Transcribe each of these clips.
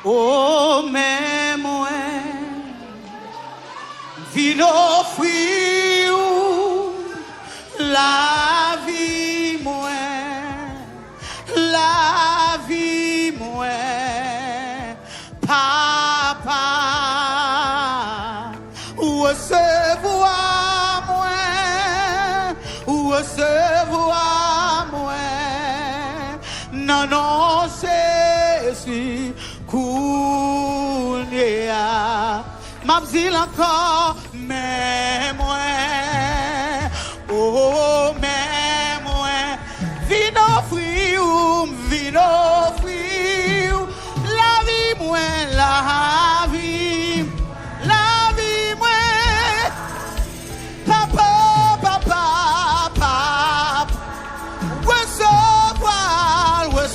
Oh, mais moi, vino offrir la vie, moi, papa, recevoir moi, non, non, c'est si. Kounia, m'abzil encore, mais moi, oh, mais moi, vino friou, la vie, moi, la vie, moi, papa, recevoir moi.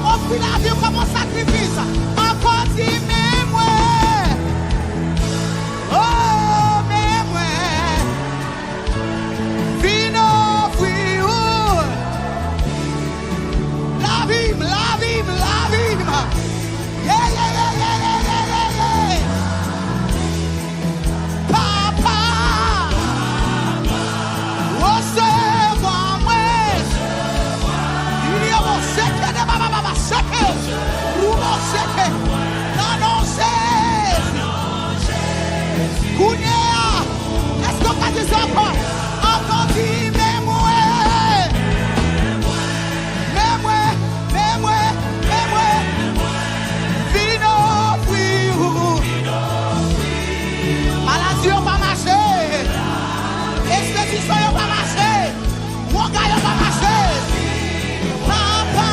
Offrir la vie comme un sacrifice. Encore dit, mais moi. Oh, mais moi. Vino, frio. La vie. Yeah. Papa. Recevoir moi. Il y a mon secret de baba. Non, c'est Kounia. Est-ce qu'on va dire ça encore? Encore dit, mais moi. Vino, frio. Maladie, on va marcher. Expédition, on va marcher. Mon gars, on va marcher. Papa.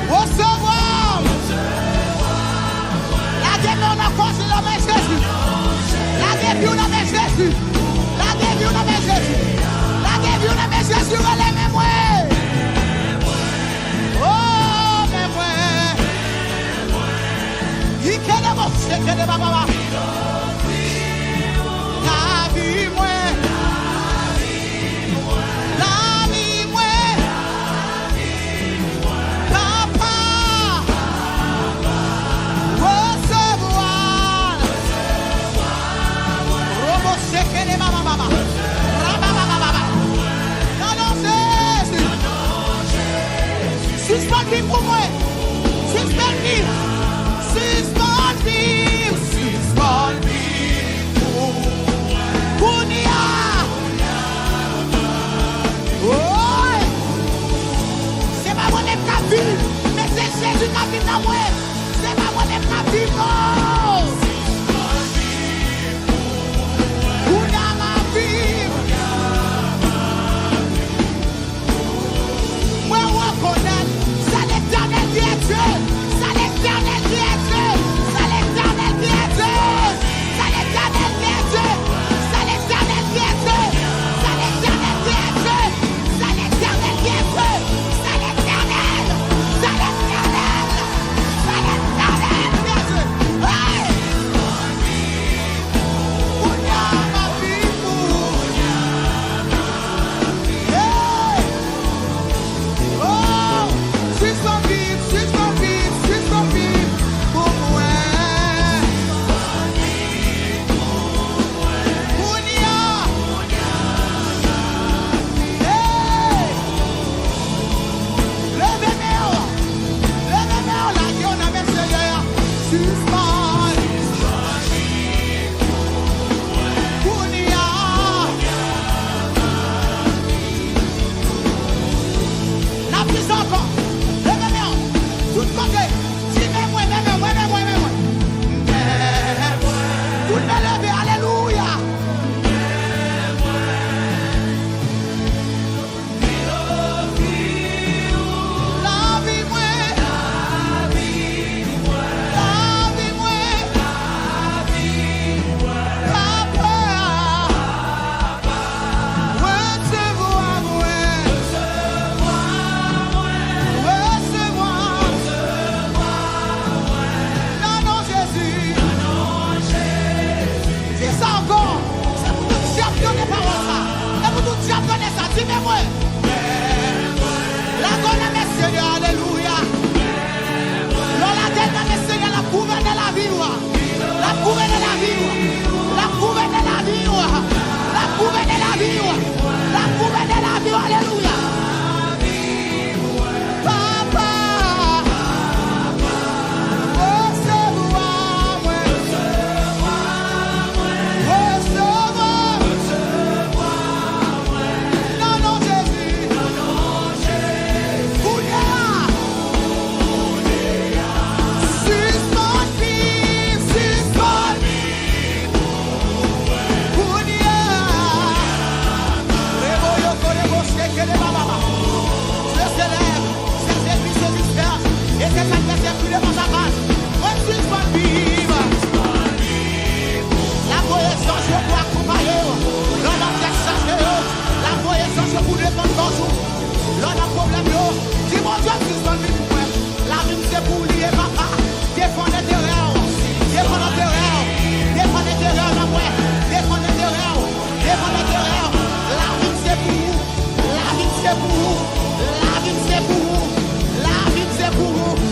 Recevoir. La guerre, on a causé le nom Jésus. La guerre, on a mis Jésus. Relève moi. Oh, mais moi. Il est de mon secret de papa. La vie, moi. Suspendez pour moi. Suspendez pour Kounia. Oh, c'est pas mon qui vit, mais c'est Jésus qui vit dans moi. C'est pas mon qui vit, non. Kounia ma vie. Moi, on connaît. C'est l'éternel. dis ça encore. C'est pour tout diable donner parole ça. C'est pour tout diable donner ça. Dis-moi. La donne mes Seigneur, alléluia. La donne mes Seigneur, la gouverne la vie. La gouverne la vie. La gouverne la vie. La gouverne la vie. La gouverne la vie, alléluia. Ooh.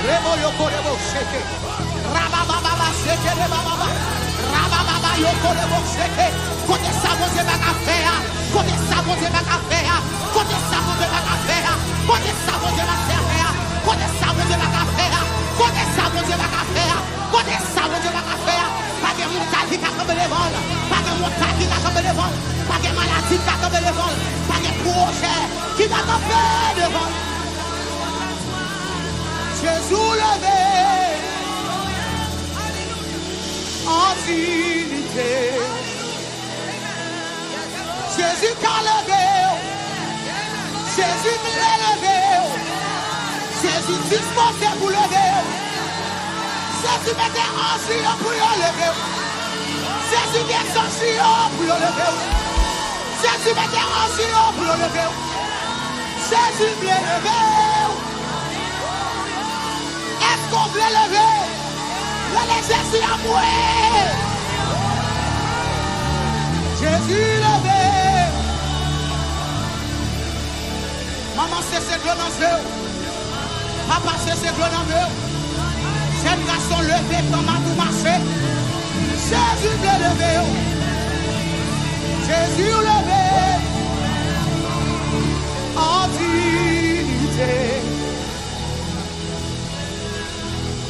Rebo yoko rebo sheke. Rabababa sheke rebababa. Rabababa yoko rebo sheke. Côté ça vous avez pas faire. Côté ça vous avez pas faire. Côté ça vous avez pas faire. Côté ça vous avez pas faire. Côté ça vous avez pas faire. Côté ça vous avez pas faire. Côté ça vous avez pas faire. Pas de montagne qui a comme les vols. Pas de montagne qui a comme les vols. Pas de maladie qui a comme les vols. Pas de projet qui a comme les vols. Jésus levé en dignité. Jésus qu'a levé. Jésus l'a levé. Jésus disposé pour lever. Jésus mettait en Sion pour le lever. Jésus descendit en Sion pour le lever. Jésus mettait en Sion pour le lever. Jésus l'a levé. Est-ce qu'on veut lever? Le Jésus a moué. Jésus levé. Maman c'est ce que dans eux. Papa c'est ce que dans eux. Jeune garçon levé comme à tout marché. Jésus l'a levé. Jésus levé. En dignité.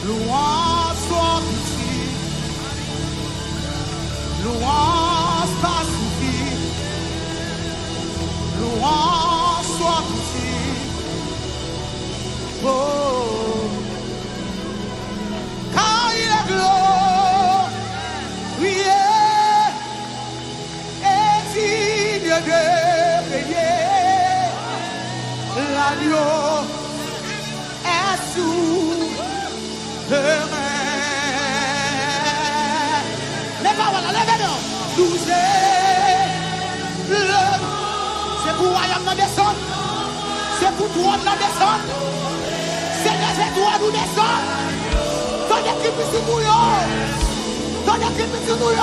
Louange soit ici, louange pas suffit, louange soit ici. Oh, car il est glorieux et digne de payer l'agneau est sous. Les paroles, levez-nous. Nous c'est pour royaume nous descendre. C'est pour toi nous descendre. C'est des étoiles nous descendre. Ton équipe ici nous. Ton équipe ici nous.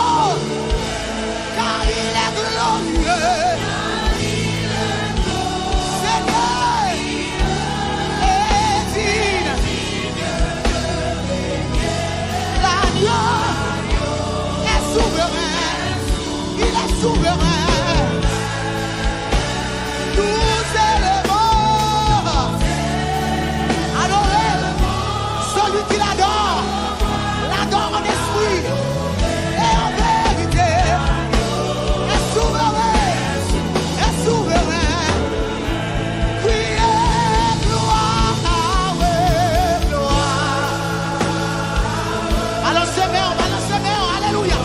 Car il est glorieux. Seigneur est digne. Est souverain, il est souverain. Nous élevons, adorez celui qui l'adore en esprit et en vérité. Est souverain, est souverain. Criez gloire, gloire. Balance, alléluia.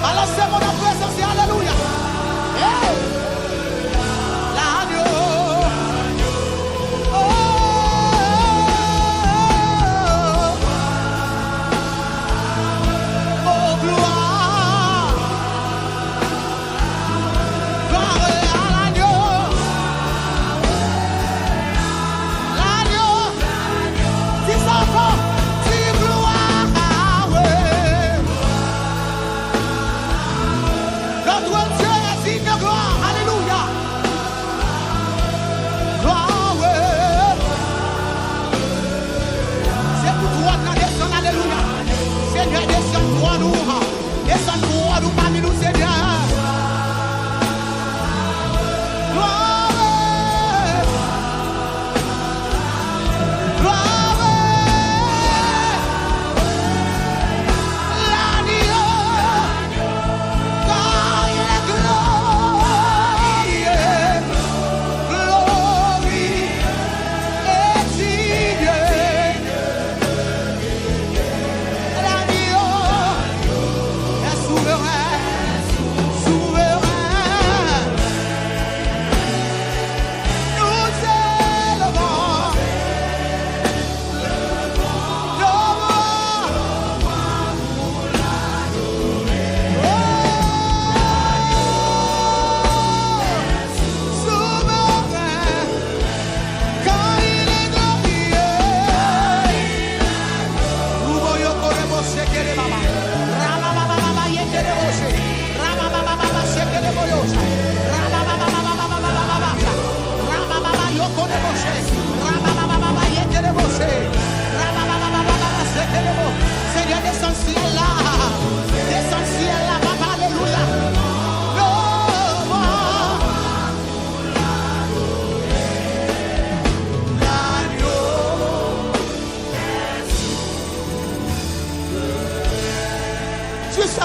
Balance.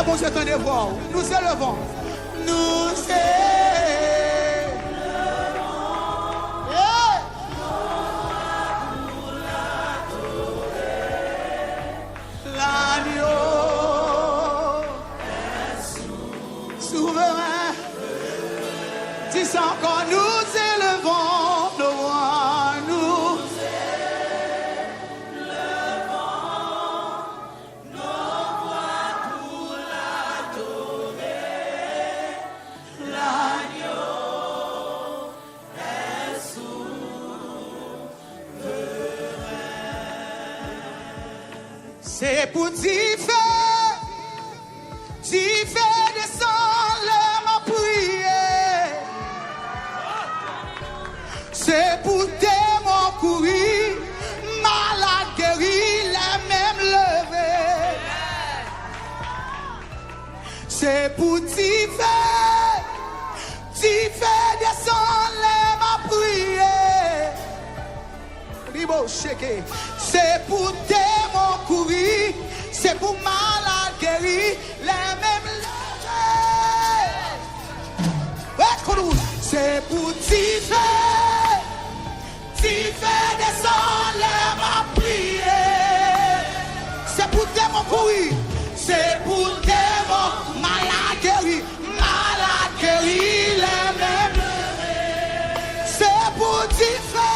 bon Dieu t'en dévoile. Nous élevons. Nous élevons. L'agneau souverain. Dis ça encore. Nous élevons devant nous. C'est pour t'y faire descendre ma prière. C'est pour t'aimer courir, malade guéri, les mêmes levés. C'est pour t'y faire descendre ma prière. C'est pour démons courir, c'est pour malades guérir, les mêmes levés. C'est pour t'y faire descendre ma prière. C'est pour démons courir, c'est pour démons malades guérir, les mêmes levés. C'est pour t'y faire.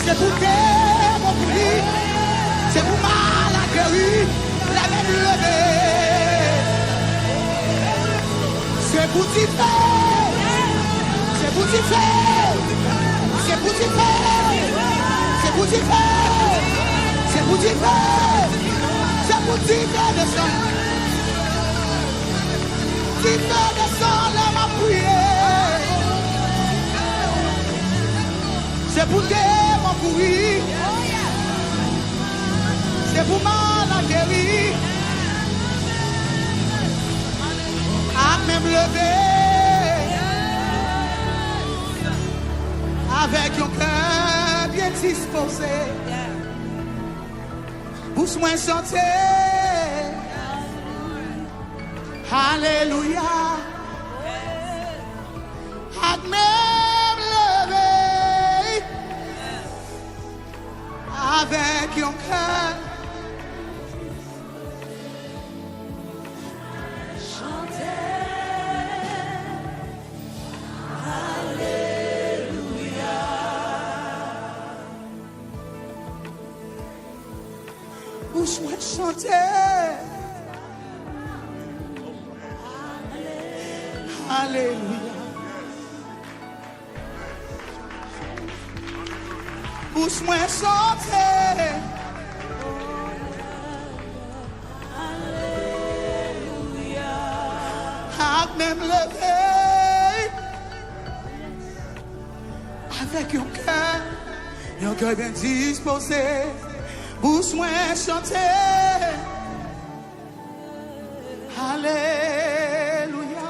C'est pour que mon cri, c'est pour mal accueillir la même levée. C'est pour t'y faire, c'est pour t'y faire, c'est pour t'y faire, c'est pour t'y faire, c'est pour t'y faire, c'est pour t'y faire descendre. T'y faire descendre ma prière. C'est pour démon pourri. C'est pour mal à guérir. À même lever. Avec un cœur bien disposé. Pousse-moi chanter. Alléluia. À même lever. Avec un cœur. Pousse-moi chanter. Alléluia. Pousse-moi chanter. Alléluia. À même lever. Avec un cœur bien disposé. Pousse-moi chanter. Alléluia.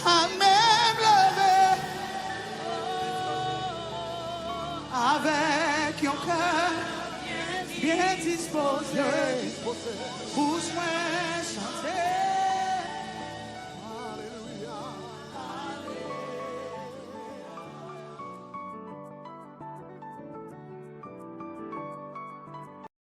À même lever. Avec un cœur bien disposé. Pousse-moi chanter.